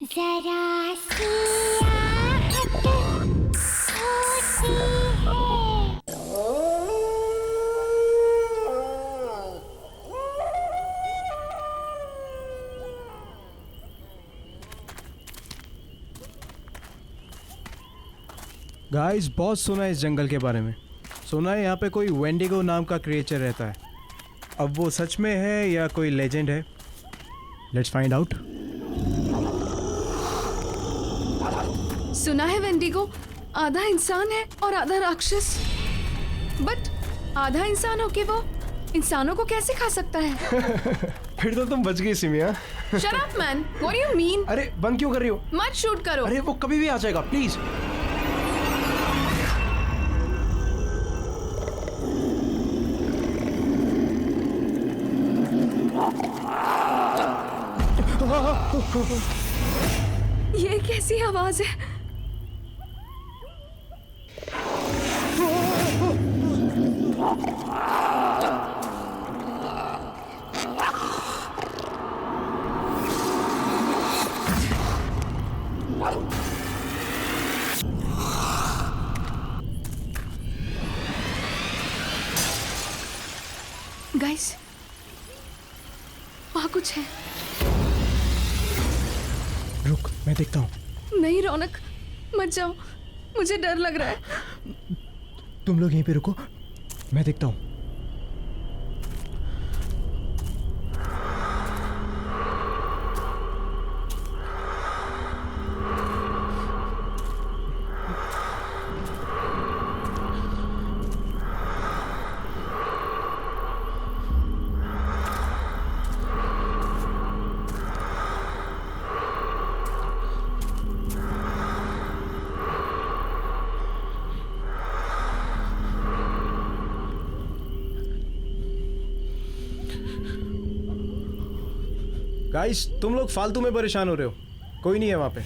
जरा सी आहट होती है। गाइस बहुत सुना है इस जंगल के बारे में। सुना है यहाँ पे कोई वेंडिगो नाम का क्रिएचर रहता है। अब वो सच में है या कोई लेजेंड है? Let's find out. सुना है वेंडिगो आधा इंसान है और आधा राक्षस। बट आधा इंसान होके वो इंसानों को कैसे खा सकता है? फिर तो तुम बच गई सिमिया। Shut up man, what do you mean? अरे बंद क्यों कर रही हो? मत शूट करो। अरे वो कभी भी आ जाएगा, प्लीज। ये कैसी आवाज है? गाइस, वहाँ कुछ है। रुक, मैं देखता हूँ। नहीं रौनक, मत जाओ, मुझे डर लग रहा है। तुम लोग यहीं पे रुको, मैं देखता हूँ। गाइस, तुम लोग फालतू में परेशान हो रहे हो। कोई नहीं है वहां पे।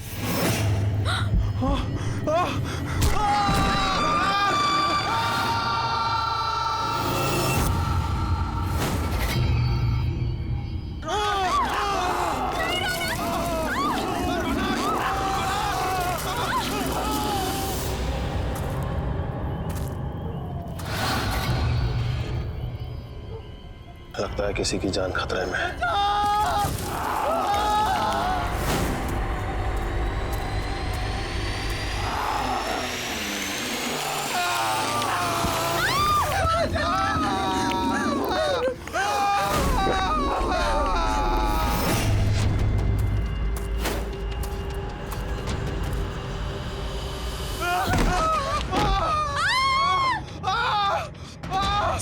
लगता है किसी की जान खतरे में है।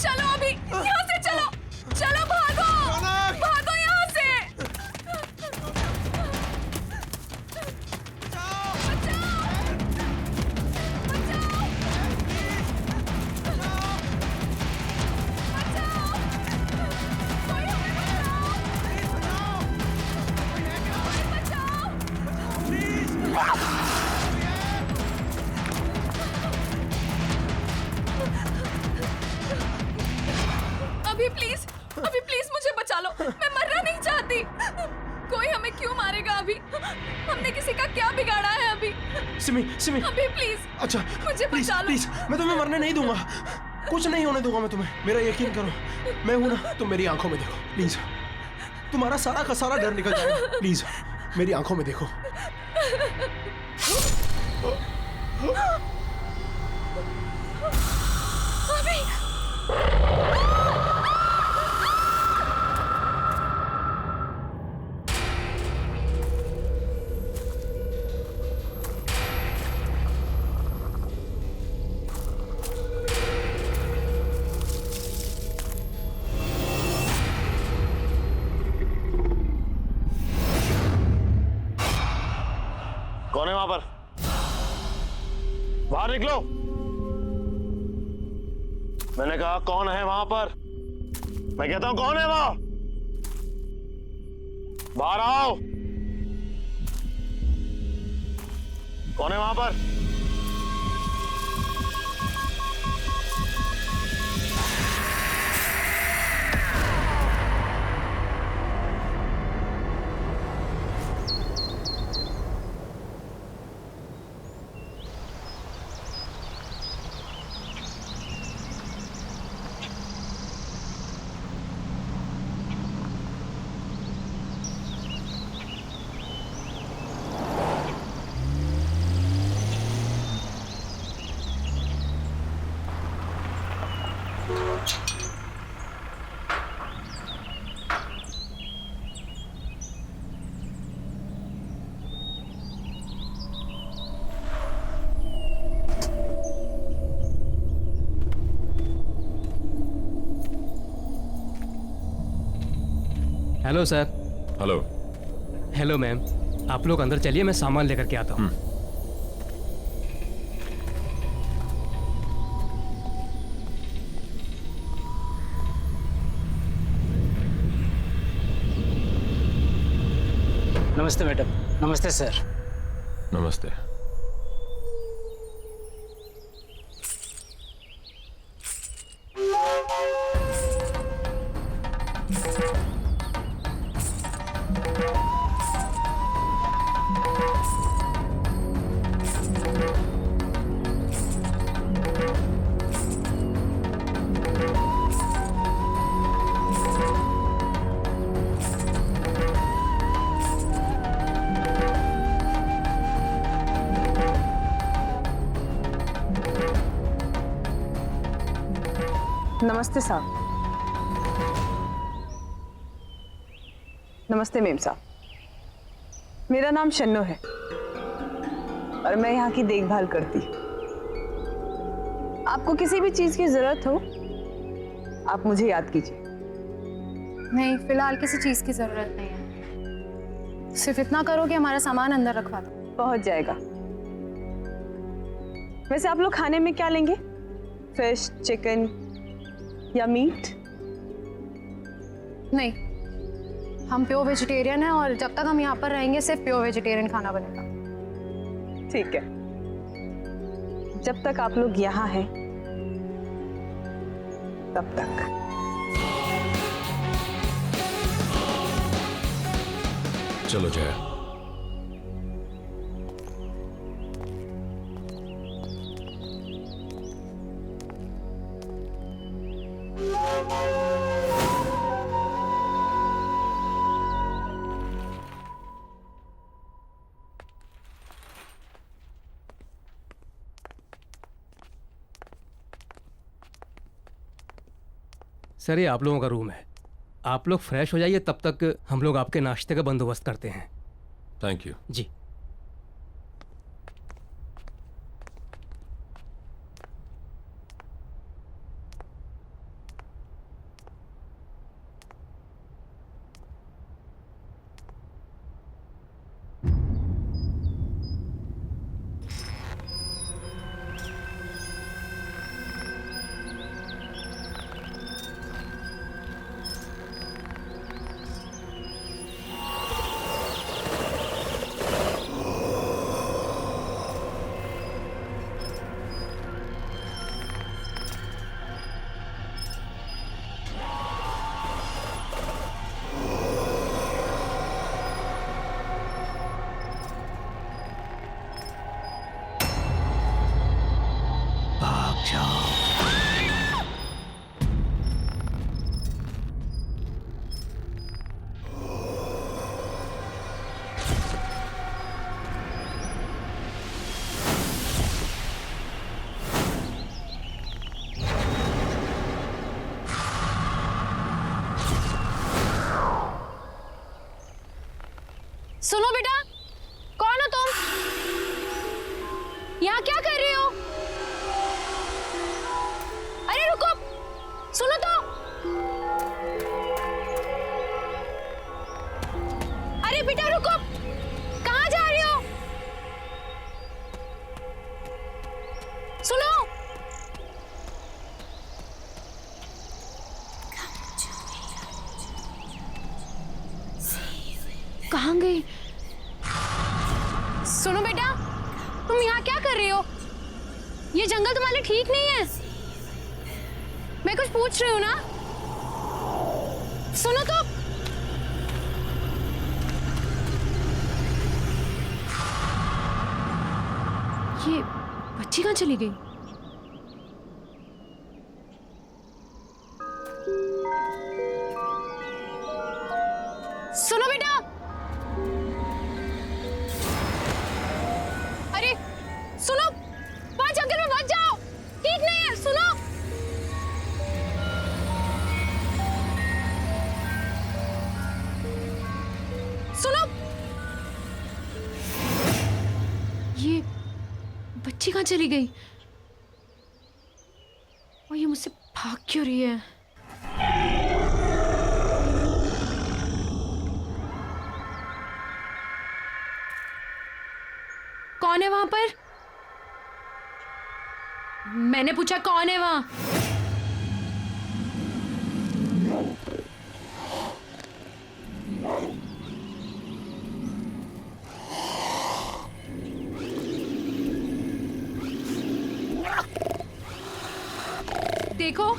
चलो अभी यहाँ से चलो, चलो भागो, भागो यहाँ से। अभी प्लीज मुझे बचा लो, मैं मरना नहीं चाहती। कोई हमें क्यों मारेगा अभी? हमने किसी का क्या बिगाड़ा है अभी? सिमी अभी प्लीज, अच्छा मुझे बचा लो। प्लीज, मैं तुम्हें मरने नहीं दूंगा। कुछ नहीं होने दूंगा मैं तुम्हें। मेरा यकीन करो, मैं हूं ना। तुम मेरी आंखों में देखो प्लीज। तुम्हारा सारा का सारा डर निकल जाएगा। प्लीज मेरी आंखों में देखो। अभी कौन है वहां पर? बाहर निकलो। मैंने कहा कौन है वहां पर? मैं कहता हूं कौन है वहां? बाहर आओ। कौन है वहां पर? Hello sir. Hello. Hello ma'am, आप लोग अंदर चलिए, मैं सामान लेकर के आता हूँ। नमस्ते मैडम। नमस्ते सर। नमस्ते। नमस्ते साहब। नमस्ते मेम साहब, मेरा नाम शन्नो है और मैं यहाँ की देखभाल करती हूँ। आपको किसी भी चीज की जरूरत हो आप मुझे याद कीजिए। नहीं, फिलहाल किसी चीज की जरूरत नहीं है। सिर्फ इतना करो कि हमारा सामान अंदर रखवा दो। पहुंच जाएगा। वैसे आप लोग खाने में क्या लेंगे? फिश, चिकन या मीट? नहीं, हम प्योर वेजिटेरियन हैं और जब तक हम यहाँ पर रहेंगे सिर्फ प्योर वेजिटेरियन खाना बनेगा। ठीक है, जब तक आप लोग यहाँ हैं तब तक। चलो जया। सर ये आप लोगों का रूम है, आप लोग फ्रेश हो जाइए, तब तक हम लोग आपके नाश्ते का बंदोबस्त करते हैं। Thank you. जी। सुनो बेटा, कौन हो तुम? यहाँ क्या कर रही हो? अरे रुको, सुनो तो। अरे बेटा रुको, कहाँ जा रही हो? सुनो। कहाँ गई? सुनो बेटा, तुम यहाँ क्या कर रही हो? ये जंगल तुम्हारे लिए ठीक नहीं है। मैं कुछ पूछ रही हूँ ना, सुनो तो। ये बच्ची कहाँ चली गई? सुनो बेटा। अरे सुनो, वहां जंगल में मत जाओ, ठीक नहीं है। सुनो। सुनो। ये बच्ची कहाँ चली गई? और ये मुझसे भाग क्यों रही है? कौन है वहां पर? मैंने पूछा कौन है वहां? देखो,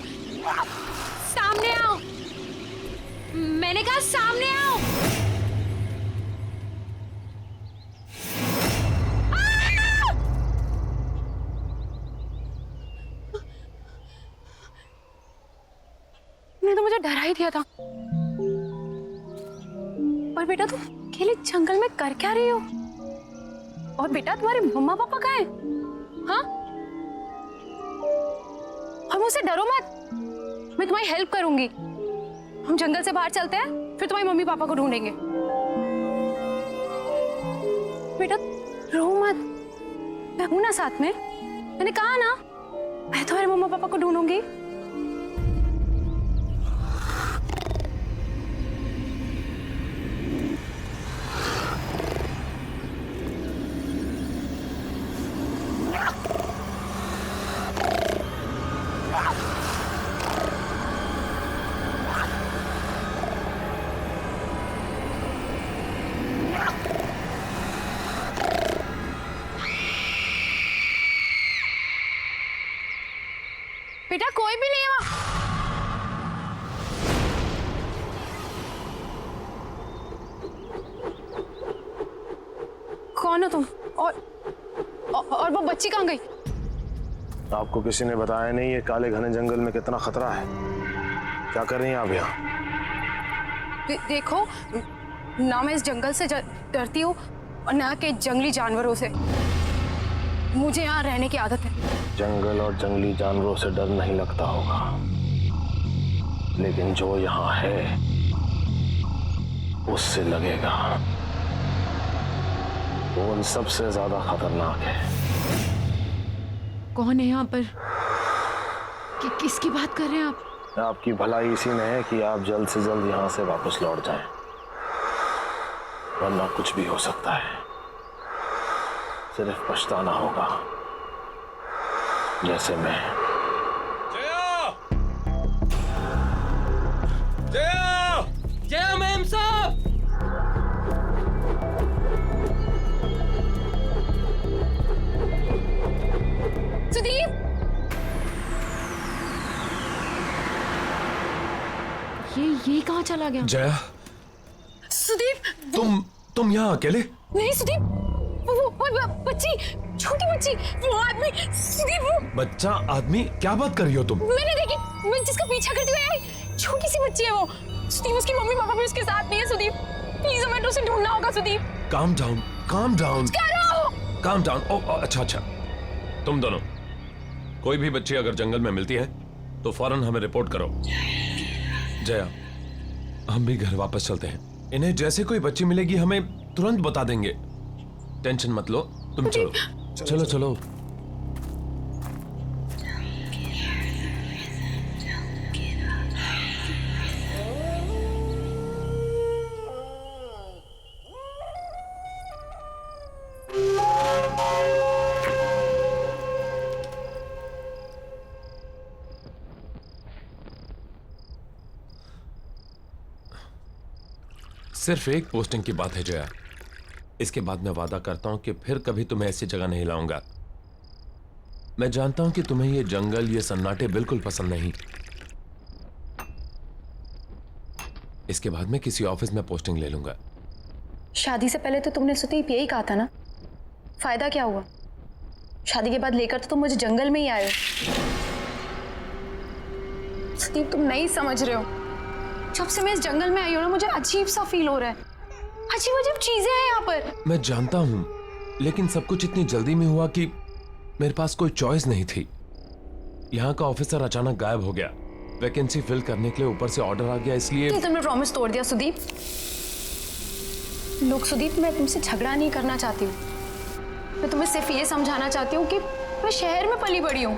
सामने आओ। मैंने कहा सामने आओ। तो मुझे डरा ही दिया था। और बेटा तुम अकेले जंगल में कर क्या रही हो? और बेटा तुम्हारे मम्मा पापा कहाँ हैं? हाँ? और मुझसे डरो मत, मैं तुम्हारी हेल्प करूंगी। हम जंगल से बाहर चलते हैं, फिर तुम्हारी मम्मी पापा को ढूंढेंगे। बेटा रो मत, मैं हूं ना साथ में। मैंने कहा ना, मैं तुम्हारे मम्मा पापा को ढूंढूंगी। बेटा कोई भी नहीं है वहां। कौन हो तुम? और वो बच्ची कहाँ गई? आपको किसी ने बताया नहीं ये काले घने जंगल में कितना खतरा है? क्या कर रही हैं आप यहाँ? देखो ना, मैं इस जंगल से डरती हूँ और ना के जंगली जानवरों से। मुझे यहाँ रहने की आदत है। जंगल और जंगली जानवरों से डर नहीं लगता होगा, लेकिन जो यहाँ है उससे लगेगा। वो उन सबसे ज्यादा खतरनाक है। कौन है यहाँ पर? किसकी बात कर रहे हैं आप? आपकी भलाई इसी में है कि आप जल्द से जल्द यहाँ से वापस लौट जाएं, वरना कुछ भी हो सकता है। सिर्फ पछताना होगा, जैसे मैं। जया मैम साहब! सुदीप! ये कहाँ चला गया? जया, सुदीप! तुम यहाँ अकेले? नहीं सुदीप, वो बच्ची, छोटी बच्ची, वो आदमी, सुदीप वो। बच्चा आदमी? क्या बात कर रही हो तुम? मैंने देखी, मैं जिसका पीछा करती हुई आई, छोटी सी बच्ची है वो। सुदीप उसकी मम्मी पापा भी उसके साथ नहीं है। सुदीप प्लीज हमें उसे ढूंढना होगा। Sudeep calm down, calm down, क्या रहा हो? Calm down. ओ अच्छा अच्छा, तुम दोनों कोई भी बच्ची अगर जंगल में मिलती है तो फौरन हमें रिपोर्ट करो। जया, हम भी घर वापस चलते हैं। इन्हें जैसे कोई बच्ची मिलेगी हमें तुरंत बता देंगे। टेंशन मत लो, तुम चलो चलो चलो। सिर्फ एक पोस्टिंग की बात है जया, इसके बाद मैं वादा करता हूं कि फिर कभी तुम्हें ऐसी जगह नहीं लाऊंगा। मैं जानता हूं कि तुम्हें ये जंगल, ये सन्नाटे बिल्कुल पसंद नहीं। इसके बाद मैं किसी ऑफिस में पोस्टिंग ले लूंगा। शादी से पहले तो तुमने सुदीप यही कहा था ना, फायदा क्या हुआ? शादी के बाद लेकर तो तुम मुझे जंगल में ही आए हो। सुदीप तुम नहीं समझ रहे हो, जब से मैं इस जंगल में आई हूं ना, मुझे अजीब सा फील हो रहा है। अजीब अजीब चीजें हैं यहाँ पर। मैं जानता हूं, लेकिन सब कुछ इतनी जल्दी में हुआ कि मेरे पास कोई चॉइस नहीं थी। यहाँ का ऑफिसर अचानक गायब हो गया, वैकेंसी फिल करने के लिए ऊपर से ऑर्डर आ गया, इसलिए तुमने प्रॉमिस तोड़ दिया सुदीप। लोग सुदीप, मैं तुमसे झगड़ा नहीं करना चाहती हूँ, मैं तुम्हें सिर्फ ये समझाना चाहती हूँ कि मैं शहर में पली बड़ी हूँ,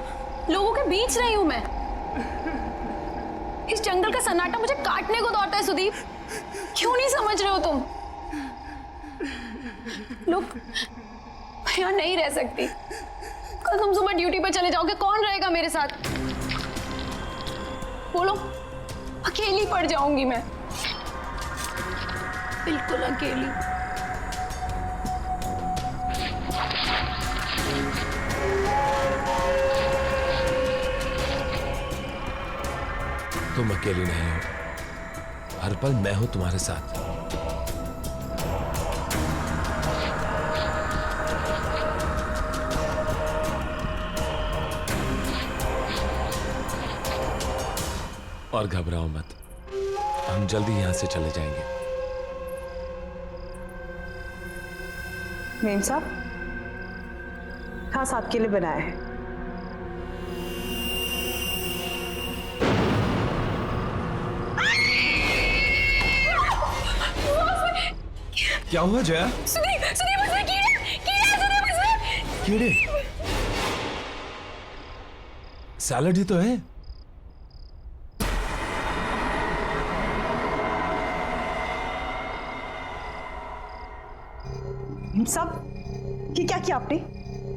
लोगों के बीच रही हूँ मैं। इस जंगल का सन्नाटा मुझे काटने को दौड़ता है सुदीप, क्यों नहीं समझ रहे हो तुम? लोग मैं यहाँ नहीं रह सकती। कल तुम सुबह ड्यूटी पर चले जाओगे, कौन रहेगा मेरे साथ? बोलो, अकेली पड़ जाऊंगी मैं, बिल्कुल अकेली। तुम अकेली नहीं हो, हर पल मैं हूं तुम्हारे साथ। और घबराओ मत, हम जल्दी यहां से चले जाएंगे। मेम साहब, खास आपके लिए बनाया है। क्या हुआ जया? सुदीप, सुदीप उसमें कीड़े, कीड़े सुदीप उसमें। कीड़े? सैलड ही तो है। मेम साहब, ये क्या किया आपने?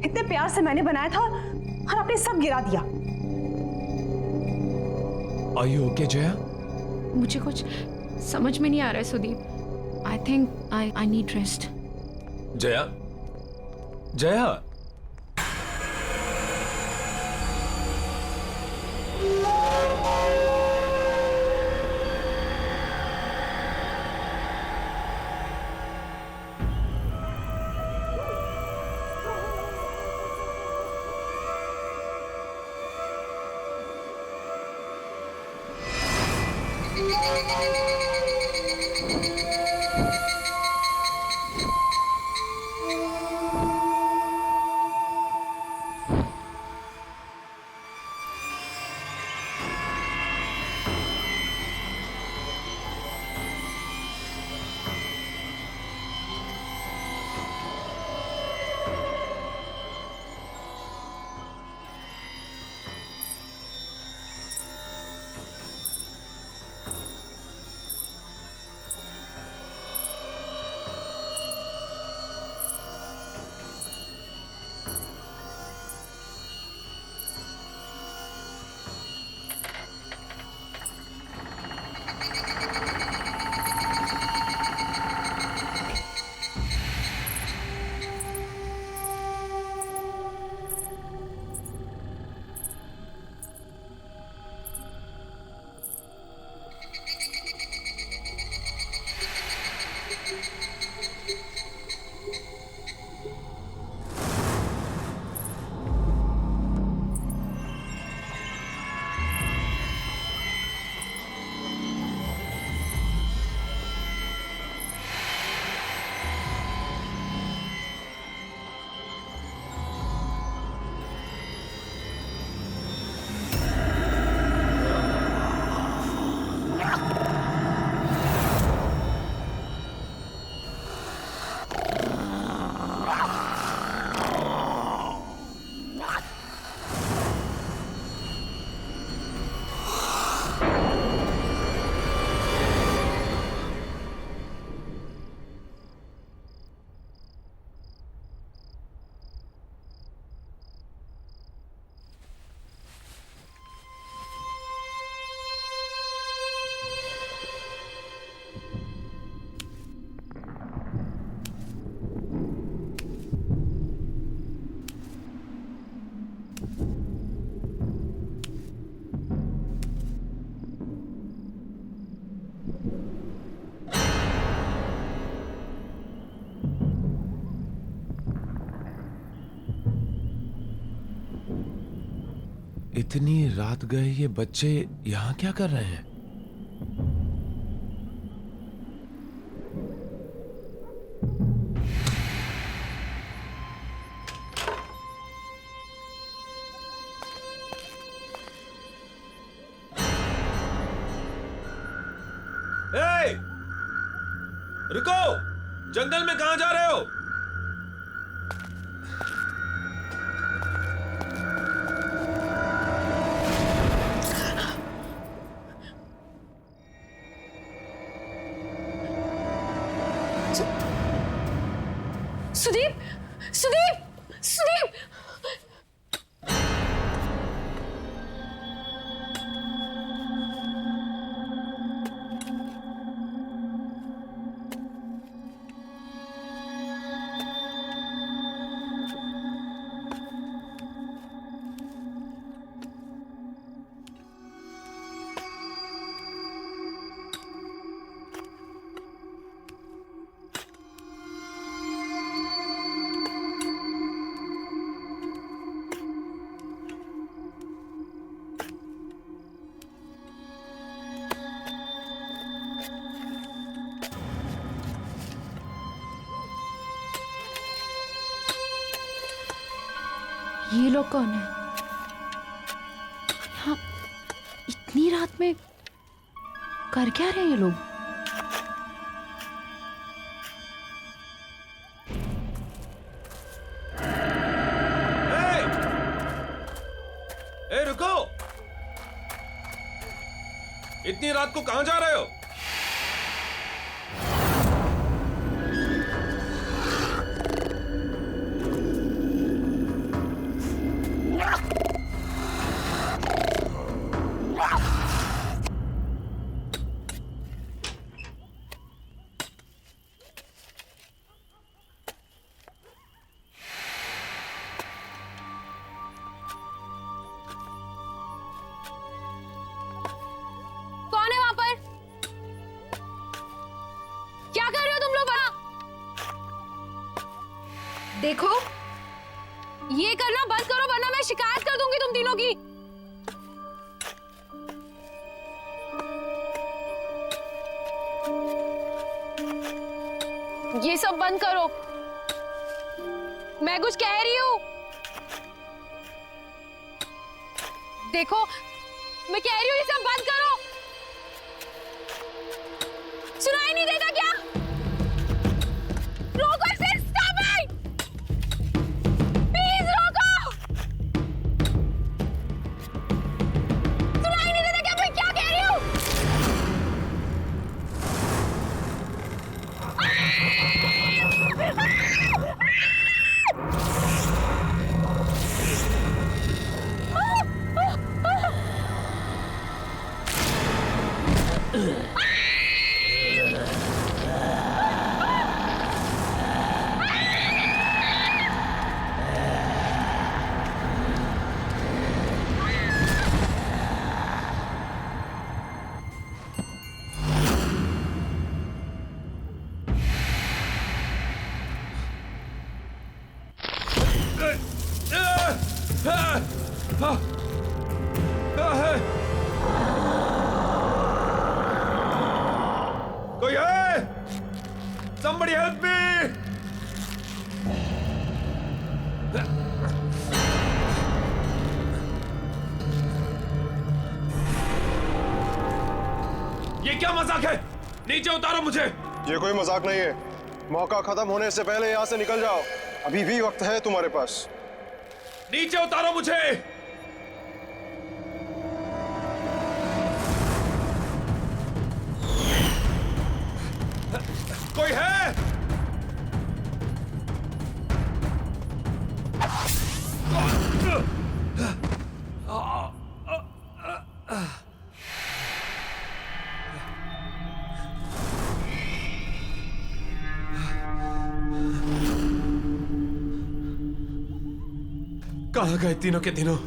इतने प्यार से मैंने बनाया था और आपने सब गिरा दिया। Are you okay, Jaya? मुझे कुछ समझ में नहीं आ रहा है Sudeep. I think I need rest. Jaya, Jaya, इतनी रात गए ये बच्चे यहां क्या कर रहे हैं? ए! रुको! जंगल में कहां जा रहे हो? सुदीप, सुदीप! सुदीप! ये लोग कौन है? यहाँ इतनी रात में कर क्या रहे हैं ये लोग? ए रुको! इतनी रात को कहां जा रहे हो? कौन है वहां पर? क्या कर रहे हो तुम लोग वहां? देखो, ये करना बंद करो वरना मैं शिकायत कर दूंगी तुम तीनों की। ये सब बंद करो। मैं कुछ कह रही हूं। देखो, मैं कह रही हूं ये सब बंद करो। सुनाई नहीं देता क्या? रोको इसे, स्टॉप इट! प्लीज रोको! सुनाई नहीं देता क्या मैं क्या कह रही हूं? कोई है? Somebody help me! ये क्या मजाक है? नीचे उतारो मुझे। ये कोई मजाक नहीं है। मौका खत्म होने से पहले यहाँ से निकल जाओ। अभी भी वक्त है तुम्हारे पास। नीचे उतारो मुझे। कोई है? कहाँ गए तीनों के तीनों?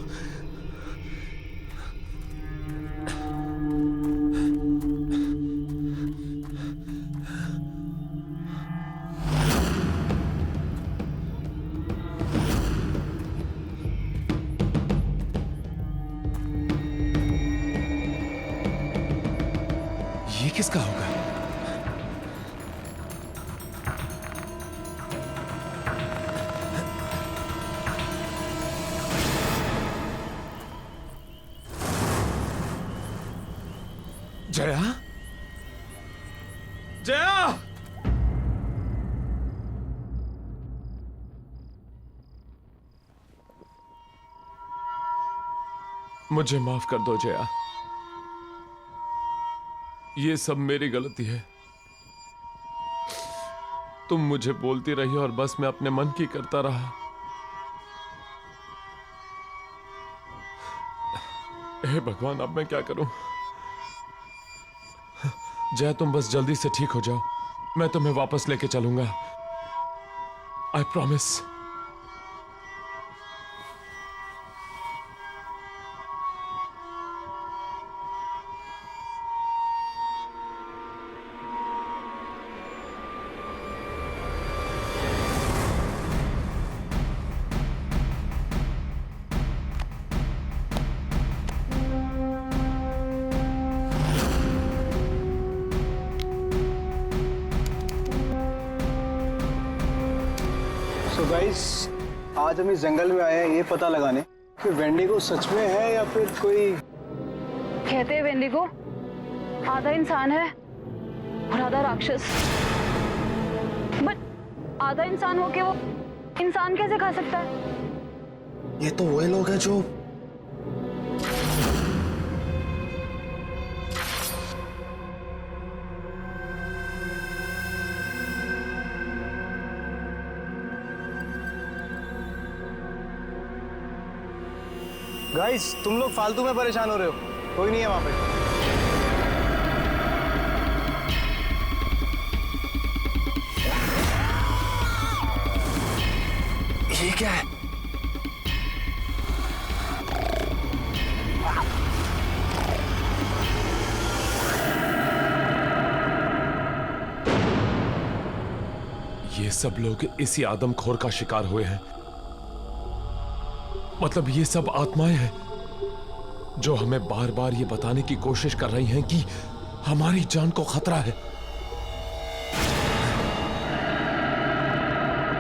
ये किसका होगा? जया? जया! मुझे माफ कर दो जया। ये सब मेरी गलती है। तुम मुझे बोलती रही और बस मैं अपने मन की करता रहा। हे भगवान, अब मैं क्या करूं? जया, तुम बस जल्दी से ठीक हो जाओ, मैं तुम्हें वापस लेके चलूंगा। I promise. तो गाइस, आज हम इस जंगल में आए हैं ये पता लगाने कि वेंडिगो सच में है या फिर कोई। कहते हैं वेंडिगो आधा इंसान है और आधा राक्षस। बट आधा इंसान होके वो इंसान कैसे खा सकता है? ये तो वही लोग हैं जो गाइस, तुम लोग फालतू में परेशान हो रहे हो, कोई नहीं है वहां पे। ये क्या है? ये सब लोग इसी आदमखोर का शिकार हुए हैं। मतलब ये सब आत्माएं हैं जो हमें बार बार ये बताने की कोशिश कर रही हैं कि हमारी जान को खतरा है।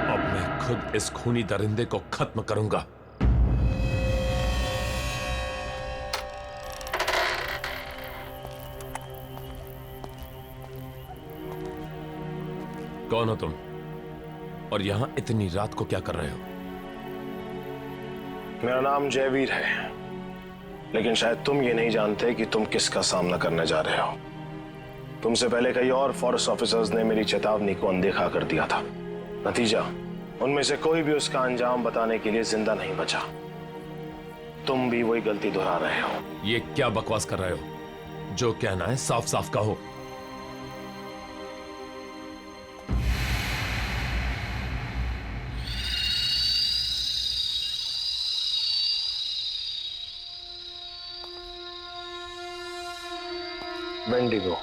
अब मैं खुद इस खूनी दरिंदे को खत्म करूंगा। कौन हो तुम और यहां इतनी रात को क्या कर रहे हो? मेरा नाम जयवीर है, लेकिन शायद तुम ये नहीं जानते कि तुम किसका सामना करने जा रहे हो। तुमसे पहले कई और फॉरेस्ट ऑफिसर्स ने मेरी चेतावनी को अनदेखा कर दिया था। नतीजा, उनमें से कोई भी उसका अंजाम बताने के लिए जिंदा नहीं बचा। तुम भी वही गलती दोहरा रहे हो। ये क्या बकवास कर रहे हो? जो कहना है साफ साफ कहो। वेंडिगो,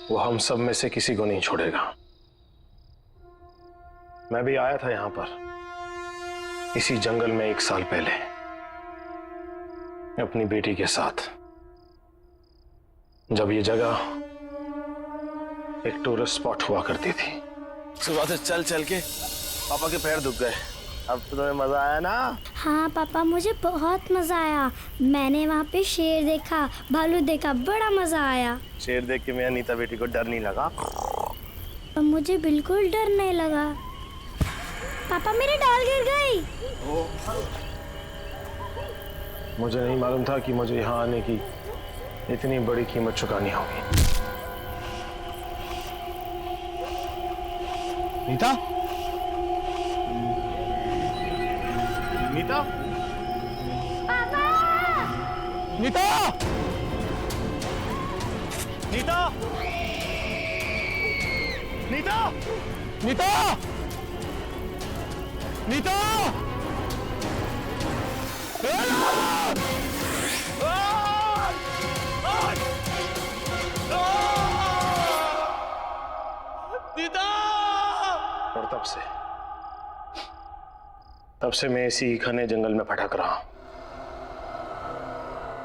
वो हम सब में से किसी को नहीं छोड़ेगा। मैं भी आया था यहां पर इसी जंगल में 1 साल पहले अपनी बेटी के साथ, जब ये जगह एक टूरिस्ट स्पॉट हुआ करती थी। सुबह से चल चल के पापा के पैर दुख गए। अब तो तुम्हें मजा आया ना? हाँ पापा, मुझे बहुत मजा आया। मैंने वहाँ पे शेर देखा, भालू देखा, बड़ा मजा आया। शेर देख के मेरा नीता बेटी को डर नहीं लगा? मुझे बिल्कुल डर नहीं लगा। पापा, मेरी डाल गिर गई। मुझे नहीं मालूम था कि मुझे यहां आने की इतनी बड़ी कीमत चुकानी होगी। नीता? नीता? पापा! नीता! नीता! नीता! नीता! नीता! और तब से मैं इसी घने जंगल में भटक रहा हूं,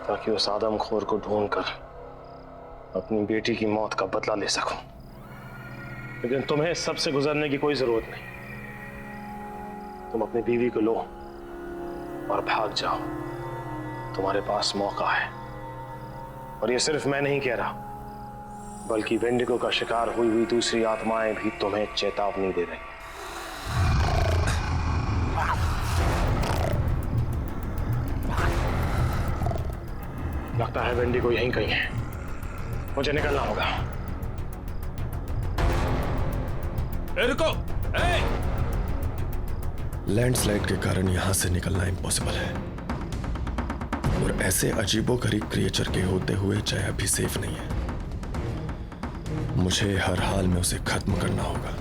ताकि उस आदमखोर को ढूंढकर अपनी बेटी की मौत का बदला ले सकूं। लेकिन तुम्हें इस सब से गुजरने की कोई जरूरत नहीं। तुम अपनी बीवी को लो और भाग जाओ। तुम्हारे पास मौका है। और ये सिर्फ मैं नहीं कह रहा, बल्कि वेंडिगो का शिकार हुई हुई दूसरी आत्माएं भी तुम्हें चेतावनी दे रही। लगता है वेंडिगो यहीं कहीं है। मुझे निकलना होगा। रुको! लैंडस्लाइड के कारण यहां से निकलना इम्पॉसिबल है। और ऐसे अजीबोगरीब क्रिएचर के होते हुए जया भी सेफ नहीं है। मुझे हर हाल में उसे खत्म करना होगा।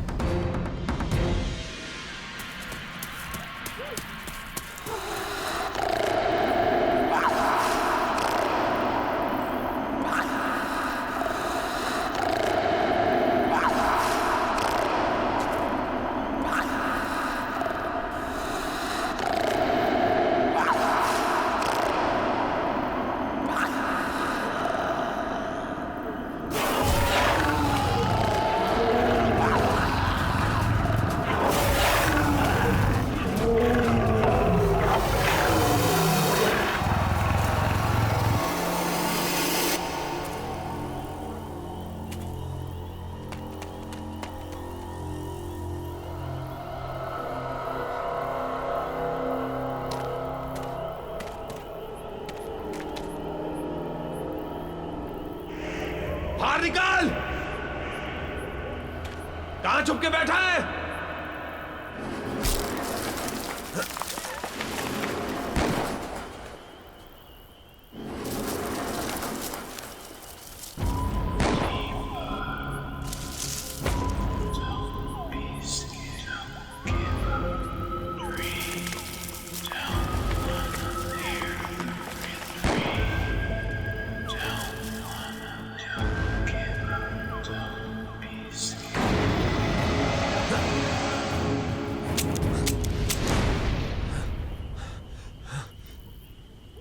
बाहर निकाल! कहां छुप के बैठा है?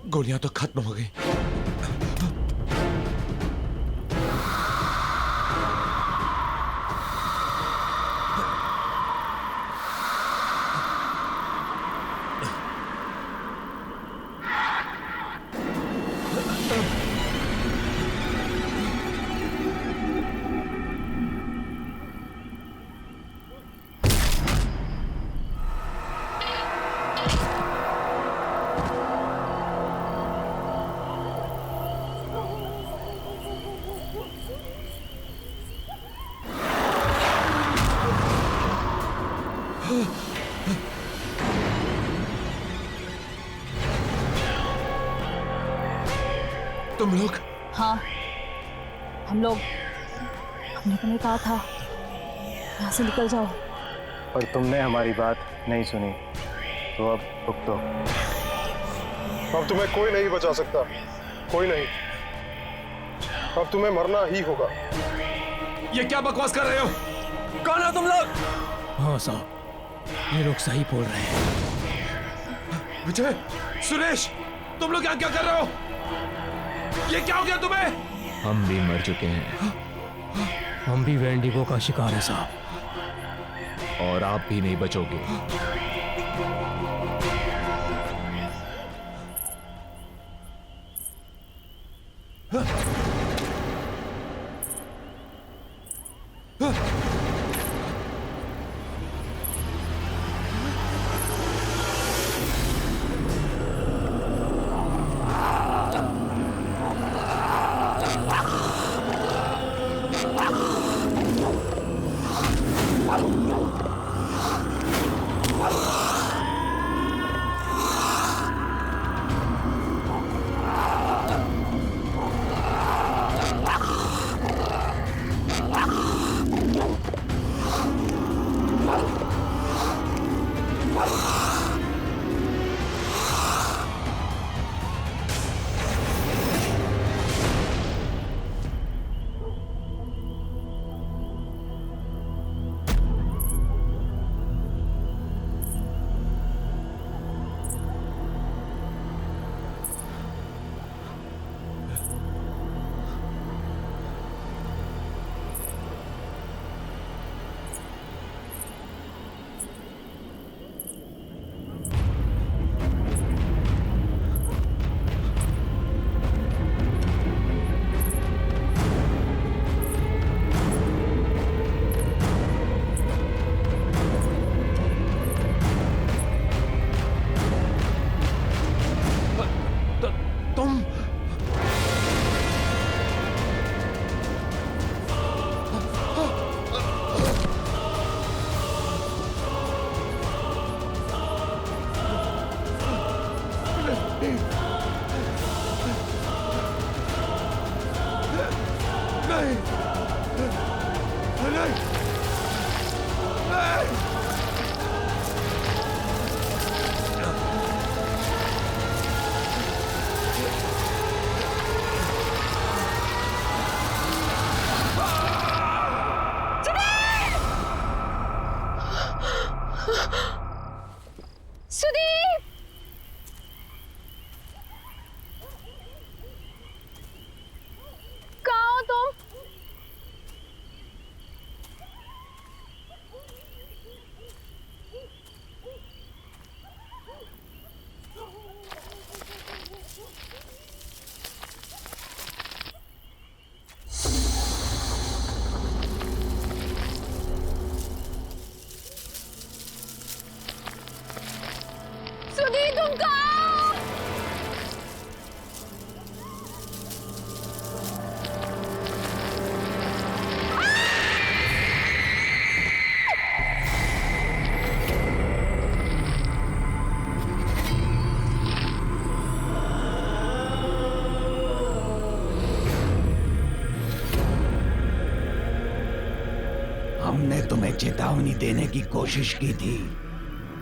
गोलियां तो खत्म हो गई। तुम लोग? हाँ, हम लोग। हमने तुम्हें कहा था यहाँ से निकल जाओ, और तुमने हमारी बात नहीं सुनी, तो अब भुगतो। अब तुम्हें कोई नहीं बचा सकता, कोई नहीं। अब तुम्हें मरना ही होगा। ये क्या बकवास कर रहे हो? कौन हो तुम लोग? हाँ साहब, ये लोग सही बोल रहे हैं। विजय, सुरेश, तुम लोग यहाँ क्या कर रहे हो? ये क्या हो गया तुम्हें? हम भी मर चुके हैं। हम भी वेंडिगो का शिकार है साहब, और आप भी नहीं बचोगे। सुदीप! कहाँ हो तुम? सुदीप तुम कहाँ हो? हमने तुम्हें चेतावनी देने की कोशिश की थी,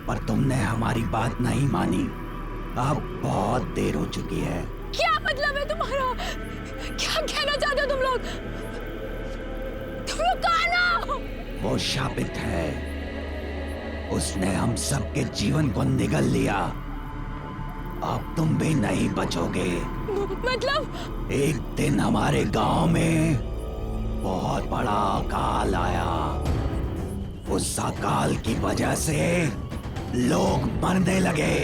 पर तुमने हमारी बात नहीं मानी। अब बहुत देर हो चुकी है। क्या मतलब है तुम्हारा? क्या कहना चाहते हो तुम लोग? तुम लोग कहाँ ना? वो शापित है, उसने हम सबके जीवन को निगल लिया। अब तुम भी नहीं बचोगे। मतलब? एक दिन हमारे गांव में बहुत बड़ा अकाल आया। उस अकाल की वजह से लोग मरने लगे,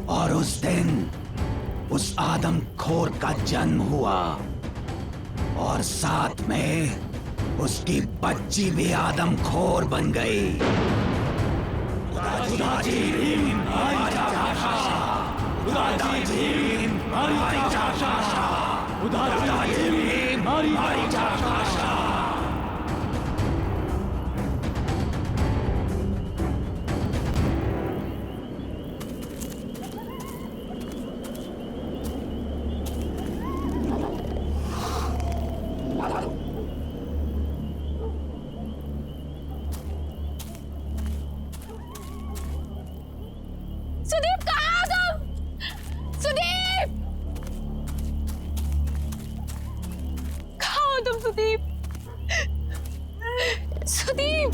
और उस दिन उस आदमखोर का जन्म हुआ, और साथ में उसकी बच्ची भी आदमखोर बन गई। सुदीप कहाँ हो तुम? सुदीप! कहाँ हो तुम सुदीप? सुदीप!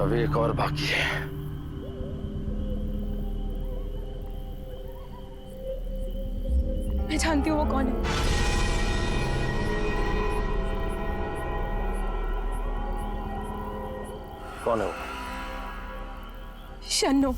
अभी एक और बाकी है। मैं जानती हूँ वो कौन है। कौन है वो? शन्नो।